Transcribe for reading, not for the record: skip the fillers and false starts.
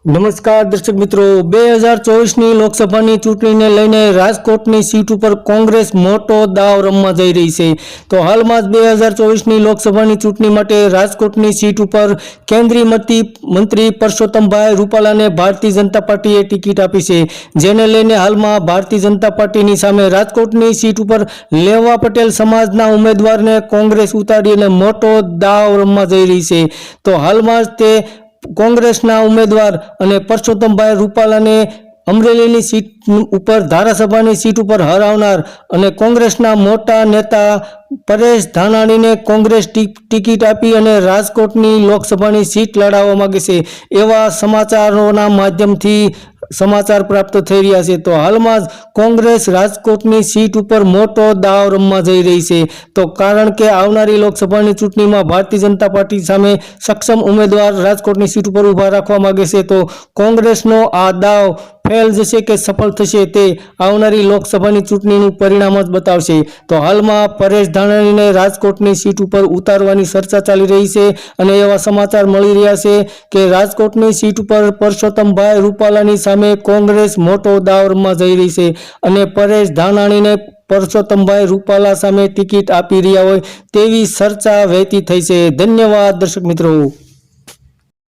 નમસ્કાર દર્શક મિત્રો, 2024ની લોકસભાની ચૂંટણીને લઈને રાજકોટની સીટ ઉપર કોંગ્રેસ મોટો દાવ રમવા જઈ રહી છે। તો હાલમાં જ 2024ની લોકસભાની ચૂંટણી માટે રાજકોટની સીટ ઉપર કેન્દ્રીય મંત્રી પરસોત્તમભાઈ રૂપાલાને ભારતીય જનતા પાર્ટીએ ટિકિટ આપી છે, જેને લઈને હાલમાં ભારતીય જનતા પાર્ટીની સામે રાજકોટની સીટ ઉપર લેવા પટેલ સમાજના ઉમેદવારને કોંગ્રેસ ઉતારીને મોટો દાવ રમવા જઈ રહી છે। તો હાલમાં જ તે કોંગ્રેસના ઉમેદવાર અને પરસોત્તમભાઈ રૂપાલાને અમરેલીની સીટ ઉપર ધારાસભાની સીટ ઉપર હરાવનાર અને કોંગ્રેસના મોટા નેતા પરેશ ધાનાણીને કોંગ્રેસ ટિકિટ આપી અને રાજકોટની લોકસભાની સીટ લડાવવા માંગે છે, એવા સમાચારોના માધ્યમથી સમાચાર પ્રાપ્ત થઈ રહ્યા છે। તો હાલમાં જ કોંગ્રેસ રાજકોટની સીટ ઉપર મોટો દાવ રમવા જઈ રહી છે। તો કારણ કે આવનારી લોકસભાની ચૂંટણીમાં ભારતીય જનતા પાર્ટી સામે સક્ષમ ઉમેદવાર રાજકોટની સીટ ઉપર ઊભા રાખવા માંગે છે, તો કોંગ્રેસનો આ દાવ ફેલ જશે કે સફળ થશે તે આવનારી લોકસભાની ચૂંટણીનું પરિણામ જ બતાવશે। તો હાલમાં પરેશ ધાનાણીને રાજકોટની સીટ ઉપર ઉતારવાની ચર્ચા ચાલી રહી છે અને એવા સમાચાર મળી રહ્યા છે કે રાજકોટની સીટ ઉપર પરસોત્તમભાઈ રૂપાલાની સામે કોંગ્રેસ મોટો દાવ રમવા જઈ રહી છે અને પરેશ ધાનાણીને પરસોત્તમભાઈ રૂપાલા સામે ટિકિટ આપી રહ્યા હોય તેવી ચર્ચા વહેતી થઈ છે। ધન્યવાદ દર્શક મિત્રો।